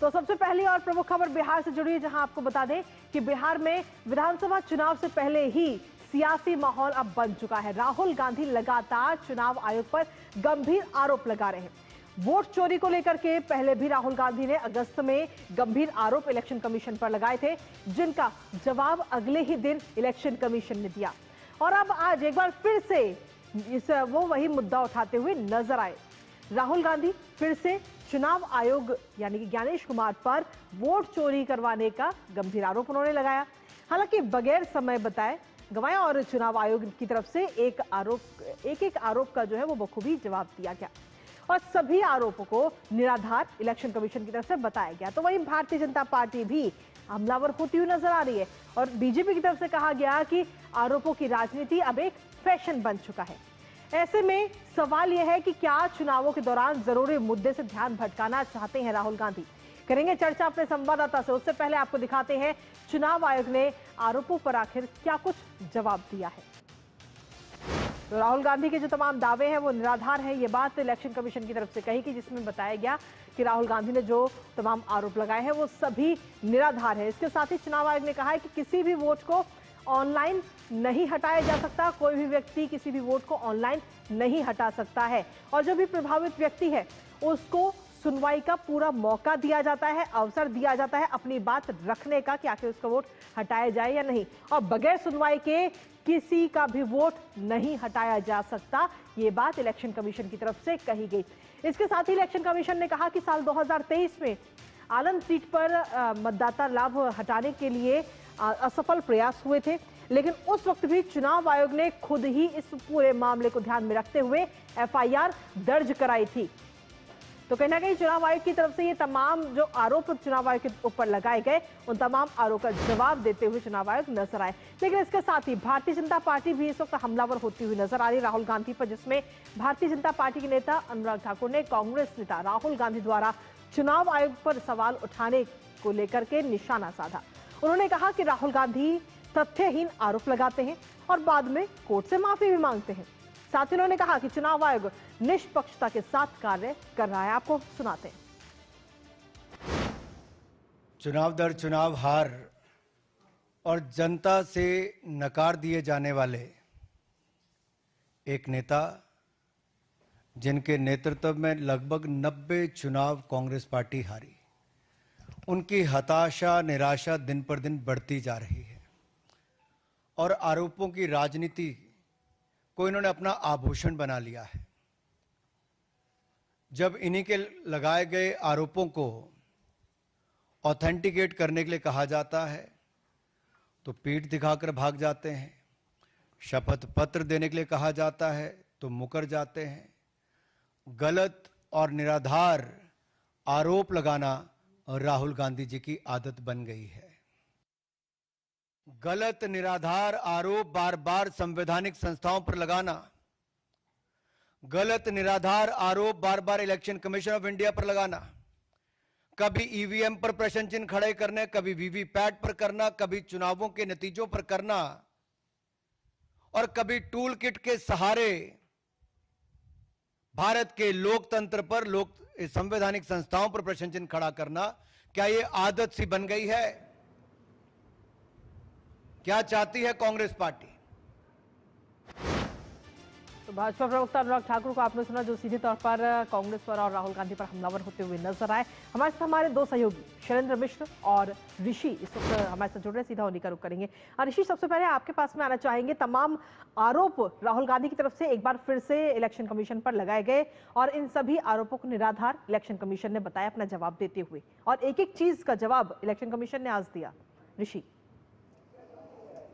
तो सबसे पहली और प्रमुख खबर बिहार से जुड़ी है, जहां आपको बता दें कि बिहार में विधानसभा चुनाव से पहले ही सियासी माहौल अब बन चुका है। राहुल गांधी लगातार चुनाव आयोग पर गंभीर आरोप लगा रहे हैं। वोट चोरी को लेकर के पहले भी राहुल गांधी ने अगस्त में गंभीर आरोप इलेक्शन कमीशन पर लगाए थे, जिनका जवाब अगले ही दिन इलेक्शन कमीशन ने दिया। और अब आज एक बार फिर से वो वही मुद्दा उठाते हुए नजर आए। राहुल गांधी फिर से चुनाव आयोग यानी कि ज्ञानेश कुमार पर वोट चोरी करवाने का गंभीर आरोप उन्होंने लगाया। हालांकि बगैर समय बताए गवाया और चुनाव आयोग की तरफ से एक आरोप का जो है वो बखूबी जवाब दिया गया और सभी आरोपों को निराधार इलेक्शन कमीशन की तरफ से बताया गया। तो वहीं भारतीय जनता पार्टी भी हमलावर होती हुई नजर आ रही है और बीजेपी की तरफ से कहा गया कि आरोपों की राजनीति अब एक फैशन बन चुका है। ऐसे में सवाल यह है कि क्या चुनावों के दौरान जरूरी मुद्दे से ध्यान भटकाना चाहते हैं राहुल गांधी? करेंगे चर्चा अपने संवाददाता से। उससे पहले आपको दिखाते हैं चुनाव आयोग ने आरोपों पर आखिर क्या कुछ जवाब दिया है। तो राहुल गांधी के जो तमाम दावे हैं वो निराधार हैं, ये बात इलेक्शन कमीशन की तरफ से कही कि जिसमें बताया गया कि राहुल गांधी ने जो तमाम आरोप लगाए हैं वो सभी निराधार है। इसके साथ ही चुनाव आयोग ने कहा है कि किसी भी वोट को ऑनलाइन नहीं हटाया जा सकता, कोई भी व्यक्ति किसी भी वोट को ऑनलाइन नहीं हटा सकता है और जो भी प्रभावित व्यक्ति है उसको सुनवाई का पूरा मौका दिया जाता है, अवसर दिया जाता है अपनी बात रखने का कि आखिर उसका वोट हटाया जाए या नहीं, और बगैर सुनवाई के किसी का भी वोट नहीं हटाया जा सकता। ये बात इलेक्शन कमीशन की तरफ से कही गई। इसके साथ ही इलेक्शन कमीशन ने कहा कि साल 2023 में आलन सीट पर मतदाता लाभ हटाने के लिए असफल प्रयास हुए थे, लेकिन उस वक्त भी चुनाव आयोग ने खुद ही इस पूरे मामले को ध्यान में रखते हुए एफआईआर दर्ज कराई थी। तो कहीं ना कहीं चुनाव आयोग की तरफ से ये तमाम जो आरोप चुनाव आयोग के ऊपर लगाए गए उन तमाम आरोप का जवाब देते हुए चुनाव आयोग नजर आए। लेकिन इसके साथ ही भारतीय जनता पार्टी भी इस वक्त हमलावर होती हुई नजर आ रही राहुल गांधी पर, जिसमें भारतीय जनता पार्टी के नेता अनुराग ठाकुर ने कांग्रेस नेता राहुल गांधी द्वारा चुनाव आयोग पर सवाल उठाने को लेकर के निशाना साधा। उन्होंने कहा कि राहुल गांधी तथ्यहीन आरोप लगाते हैं और बाद में कोर्ट से माफी भी मांगते हैं। साथ ही उन्होंने कहा कि चुनाव आयोग निष्पक्षता के साथ कार्य कर रहा है। आपको सुनाते हैं। चुनाव दर चुनाव हार और जनता से नकार दिए जाने वाले एक नेता, जिनके नेतृत्व में लगभग 90 चुनाव कांग्रेस पार्टी हारी, उनकी हताशा निराशा दिन पर दिन बढ़ती जा रही है और आरोपों की राजनीति को इन्होंने अपना आभूषण बना लिया है। जब इन्हीं के लगाए गए आरोपों को ऑथेंटिकेट करने के लिए कहा जाता है तो पीठ दिखाकर भाग जाते हैं, शपथ पत्र देने के लिए कहा जाता है तो मुकर जाते हैं। गलत और निराधार आरोप लगाना राहुल गांधी जी की आदत बन गई है। गलत निराधार आरोप बार बार संवैधानिक संस्थाओं पर लगाना, गलत निराधार आरोप बार बार इलेक्शन कमीशन ऑफ इंडिया पर लगाना, कभी ईवीएम पर प्रश्न चिन्ह खड़े करने, कभी वीवीपैट पर करना, कभी चुनावों के नतीजों पर करना और कभी टूल किट के सहारे भारत के लोकतंत्र पर, संवैधानिक संस्थाओं पर प्रश्न चिन्ह खड़ा करना, क्या यह आदत सी बन गई है? क्या चाहती है कांग्रेस पार्टी? तो भाजपा प्रवक्ता अनुराग ठाकुर को आपने सुना, जो सीधे तौर पर कांग्रेस पर और राहुल गांधी पर हमलावर होते हुए नजर आए। हमारे साथ हमारे दो सहयोगी शैलेंद्र मिश्र और ऋषि इस वक्त हमारे साथ जुड़ रहे, सीधा उन्हीं का रुख करेंगे। ऋषि, सबसे पहले आपके पास में आना चाहेंगे। तमाम आरोप राहुल गांधी की तरफ से एक बार फिर से इलेक्शन कमीशन पर लगाए गए और इन सभी आरोपों को निराधार इलेक्शन कमीशन ने बताया अपना जवाब देते हुए, और एक एक चीज का जवाब इलेक्शन कमीशन ने आज दिया। ऋषि,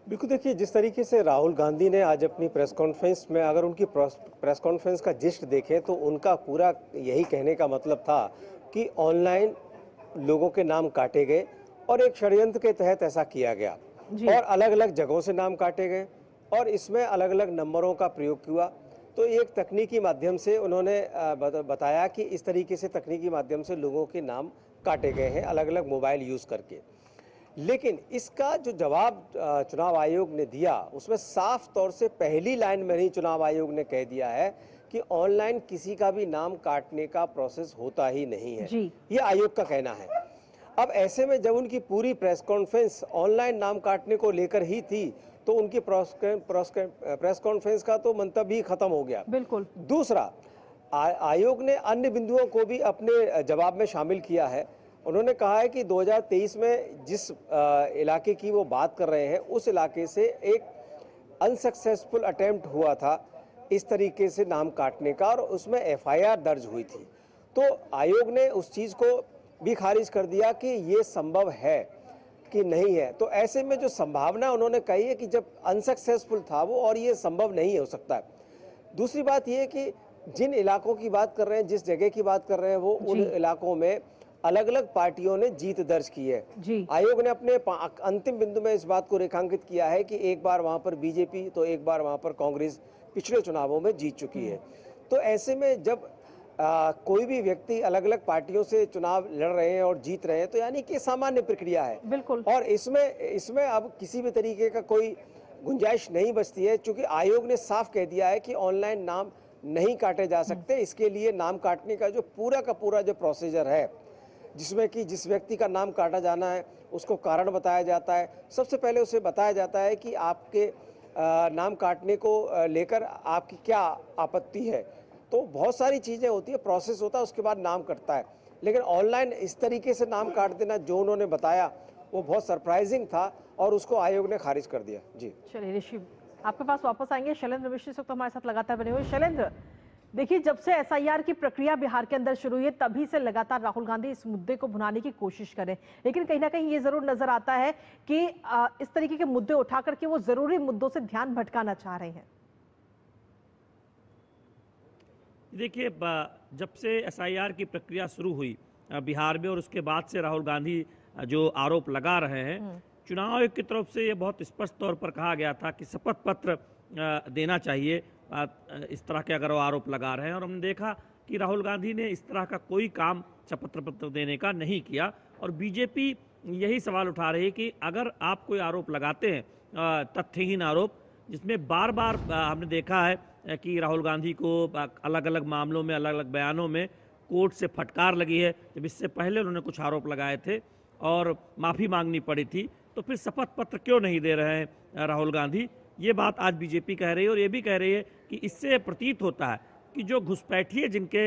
बिल्कुल, देखिए जिस तरीके से राहुल गांधी ने आज अपनी प्रेस कॉन्फ्रेंस में, अगर उनकी प्रेस कॉन्फ्रेंस का जिस्ट देखें तो उनका पूरा यही कहने का मतलब था कि ऑनलाइन लोगों के नाम काटे गए और एक षड्यंत्र के तहत ऐसा किया गया और अलग अलग जगहों से नाम काटे गए और इसमें अलग अलग नंबरों का प्रयोग हुआ। तो एक तकनीकी माध्यम से उन्होंने बताया कि इस तरीके से तकनीकी माध्यम से लोगों के नाम काटे गए हैं अलग अलग मोबाइल यूज़ करके। लेकिन इसका जो जवाब चुनाव आयोग ने दिया उसमें साफ तौर से पहली लाइन में ही चुनाव आयोग ने कह दिया है कि ऑनलाइन किसी का भी नाम काटने का प्रोसेस होता ही नहीं है। ये आयोग का कहना है। अब ऐसे में जब उनकी पूरी प्रेस कॉन्फ्रेंस ऑनलाइन नाम काटने को लेकर ही थी, तो उनकी प्रेस कॉन्फ्रेंस का तो मंतव्य ही खत्म हो गया। बिल्कुल। दूसरा, आयोग ने अन्य बिंदुओं को भी अपने जवाब में शामिल किया है। उन्होंने कहा है कि 2023 में जिस इलाके की वो बात कर रहे हैं, उस इलाके से एक अनसक्सेसफुल अटेम्प्ट हुआ था इस तरीके से नाम काटने का, और उसमें एफआईआर दर्ज हुई थी। तो आयोग ने उस चीज़ को भी खारिज कर दिया कि ये संभव है कि नहीं है। तो ऐसे में जो संभावना उन्होंने कही है कि जब अनसक्सेसफुल था वो, और ये संभव नहीं हो सकता है। दूसरी बात ये है कि जिन इलाकों की बात कर रहे हैं, जिस जगह की बात कर रहे हैं, वो उन इलाकों में अलग अलग पार्टियों ने जीत दर्ज की है। आयोग ने अपने अंतिम बिंदु में इस बात को रेखांकित किया है कि एक बार वहां पर बीजेपी तो एक बार वहां पर कांग्रेस पिछले चुनावों में जीत चुकी है। तो ऐसे में जब कोई भी व्यक्ति अलग अलग पार्टियों से चुनाव लड़ रहे हैं और जीत रहे हैं, तो यानी कि सामान्य प्रक्रिया है। बिल्कुल। और इसमें अब किसी भी तरीके का कोई गुंजाइश नहीं बचती है, क्योंकि आयोग ने साफ कह दिया है कि ऑनलाइन नाम नहीं काटे जा सकते। इसके लिए नाम काटने का जो पूरा का पूरा जो प्रोसीजर है, जिसमें कि जिस व्यक्ति का नाम काटा जाना है उसको कारण बताया जाता है। सबसे पहले उसे बताया जाता है कि आपके नाम काटने को लेकर आपकी क्या आपत्ति है। तो बहुत सारी चीज़ें होती है, प्रोसेस होता है, उसके बाद नाम कटता है। लेकिन ऑनलाइन इस तरीके से नाम काट देना जो उन्होंने बताया वो बहुत सरप्राइजिंग था, और उसको आयोग ने खारिज कर दिया। जी चलिए ऋषि, आपके पास वापस आएंगे। शैलेंद्र मिश्र इस वक्त हमारे साथ लगातार बने हुए। शैलेंद्र, देखिए, जब से एसआईआर की प्रक्रिया बिहार के अंदर शुरू हुई है, तभी से लगातार राहुल गांधी इस मुद्दे को भुनाने की कोशिश करें, लेकिन कहीं ना कहीं ये जरूर नजर आता है कि इस तरीके के मुद्दे उठा करके वो जरूरी मुद्दों से ध्यान भटकाना चाह रहे हैं। देखिए, जब से एसआईआर की प्रक्रिया शुरू हुई बिहार में, और उसके बाद से राहुल गांधी जो आरोप लगा रहे हैं, चुनाव आयोग की तरफ से ये बहुत स्पष्ट तौर पर कहा गया था कि शपथ पत्र देना चाहिए इस तरह के अगर वो आरोप लगा रहे हैं। और हमने देखा कि राहुल गांधी ने इस तरह का कोई काम शपथ पत्र देने का नहीं किया। और बीजेपी यही सवाल उठा रही है कि अगर आप कोई आरोप लगाते हैं, तथ्यहीन आरोप, जिसमें बार बार हमने देखा है कि राहुल गांधी को अलग अलग मामलों में, अलग अलग बयानों में कोर्ट से फटकार लगी है, जब इससे पहले उन्होंने कुछ आरोप लगाए थे और माफ़ी मांगनी पड़ी थी, तो फिर शपथ पत्र क्यों नहीं दे रहे हैं राहुल गांधी? ये बात आज बीजेपी कह रही है। और ये भी कह रही है कि इससे प्रतीत होता है कि जो घुसपैठिए जिनके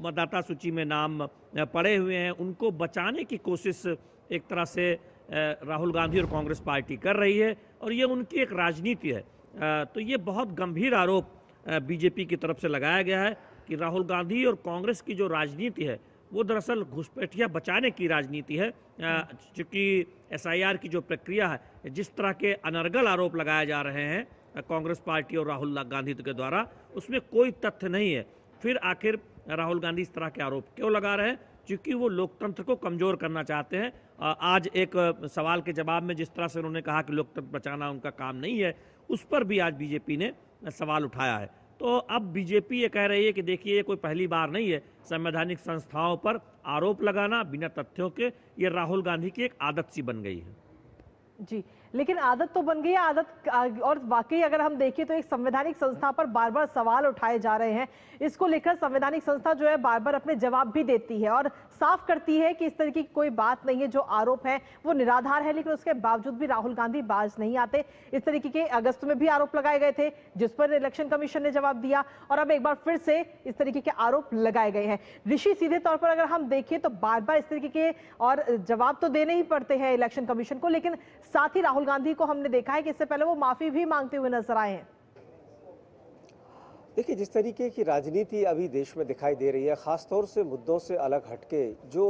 मतदाता सूची में नाम पड़े हुए हैं, उनको बचाने की कोशिश एक तरह से राहुल गांधी और कांग्रेस पार्टी कर रही है, और ये उनकी एक राजनीति है। तो ये बहुत गंभीर आरोप बीजेपी की तरफ से लगाया गया है कि राहुल गांधी और कांग्रेस की जो राजनीति है वो दरअसल घुसपैठिया बचाने की राजनीति है। चूँकि एसआईआर की जो प्रक्रिया है, जिस तरह के अनर्गल आरोप लगाए जा रहे हैं कांग्रेस पार्टी और राहुल गांधी के द्वारा, उसमें कोई तथ्य नहीं है। फिर आखिर राहुल गांधी इस तरह के आरोप क्यों लगा रहे हैं? क्योंकि वो लोकतंत्र को कमज़ोर करना चाहते हैं। आज एक सवाल के जवाब में जिस तरह से उन्होंने कहा कि लोकतंत्र बचाना उनका काम नहीं है, उस पर भी आज बीजेपी ने सवाल उठाया है। तो अब बीजेपी ये कह रही है कि देखिए, ये कोई पहली बार नहीं है संवैधानिक संस्थाओं पर आरोप लगाना बिना तथ्यों के। ये राहुल गांधी की एक आदत सी बन गई है। जी, लेकिन आदत तो बन गई है, आदत। और वाकई अगर हम देखें तो एक संवैधानिक संस्था पर बार बार सवाल उठाए जा रहे हैं। इसको लेकर संवैधानिक संस्था जो है बार बार अपने जवाब भी देती है और साफ करती है कि इस तरीके की कोई बात नहीं है, जो आरोप है वो निराधार है। लेकिन उसके बावजूद भी राहुल गांधी बाज नहीं आते। इस तरीके के अगस्त में भी आरोप लगाए गए थे, जिस पर इलेक्शन कमीशन ने जवाब दिया, और अब एक बार फिर से इस तरीके के आरोप लगाए गए हैं। ऋषि, सीधे तौर पर अगर हम देखें तो बार बार इस तरीके के और जवाब तो देने ही पड़ते हैं इलेक्शन कमीशन को, लेकिन साथ ही राहुल गांधी को हमने देखा है कि इससे पहले वो माफी भी मांगते हुए नजर आए हैं। देखिए, जिस तरीके की राजनीति अभी देश में दिखाई दे रही है, खासतौर से मुद्दों से अलग हटके जो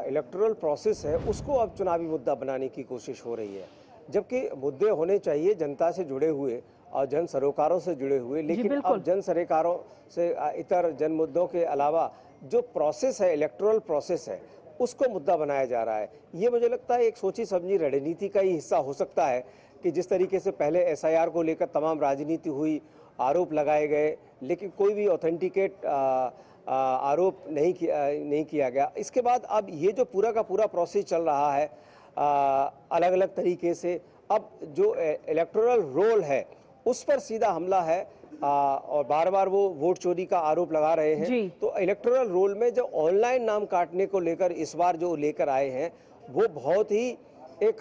इलेक्टोरल प्रोसेस है, उसको अब चुनावी मुद्दा बनाने की कोशिश हो रही है। जबकि मुद्दे होने चाहिए जनता से जुड़े हुए और जन सरोकारों से जुड़े हुए, लेकिन अब जन सरोकारों से इतर जन मुद्दों के अलावा जो प्रोसेस है, इलेक्टोरल प्रोसेस है, उसको मुद्दा बनाया जा रहा है। ये मुझे लगता है एक सोची समझी रणनीति का ही हिस्सा हो सकता है कि जिस तरीके से पहले एसआईआर को लेकर तमाम राजनीति हुई, आरोप लगाए गए, लेकिन कोई भी ऑथेंटिकेट आरोप नहीं किया गया। इसके बाद अब ये जो पूरा का पूरा प्रोसेस चल रहा है अलग अलग तरीके से, अब जो इलेक्टोरल रोल है उस पर सीधा हमला है और बार बार वो वोट चोरी का आरोप लगा रहे जी। हैं। तो इलेक्टोरल रोल में जो ऑनलाइन नाम काटने को लेकर इस बार जो लेकर आए हैं वो बहुत ही एक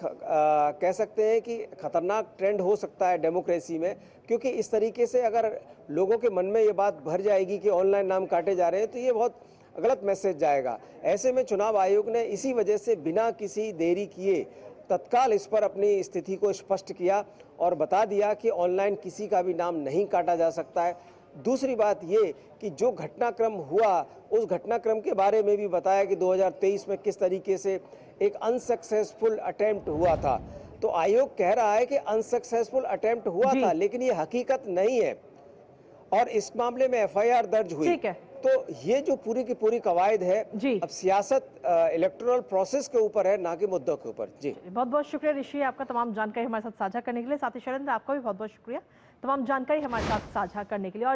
कह सकते हैं कि खतरनाक ट्रेंड हो सकता है डेमोक्रेसी में, क्योंकि इस तरीके से अगर लोगों के मन में ये बात भर जाएगी कि ऑनलाइन नाम काटे जा रहे हैं तो ये बहुत गलत मैसेज जाएगा। ऐसे में चुनाव आयोग ने इसी वजह से बिना किसी देरी किए तत्काल इस पर अपनी स्थिति को स्पष्ट किया और बता दिया कि ऑनलाइन किसी का भी नाम नहीं काटा जा सकता है। दूसरी बात ये कि जो घटनाक्रम हुआ उस घटनाक्रम के बारे में भी बताया कि 2023 में किस तरीके से एक अनसक्सेसफुल अटेम्प्ट हुआ था। तो आयोग कह रहा है कि अनसक्सेसफुल अटेम्प्ट हुआ जी। था, लेकिन ये हकीकत नहीं है और इस मामले में एफआईआर दर्ज हुई। ठीक है। तो ये जो पूरी की पूरी कवायद है, जी। अब सियासत इलेक्टोरल प्रोसेस के ऊपर है, ना कि मुद्दों के ऊपर। जी, बहुत बहुत शुक्रिया ऋषि, आपका तमाम जानकारी हमारे साथ साझा करने के लिए। साथ ही शैलेंद्र, आपका भी बहुत बहुत शुक्रिया तमाम जानकारी हमारे साथ साझा करने के लिए।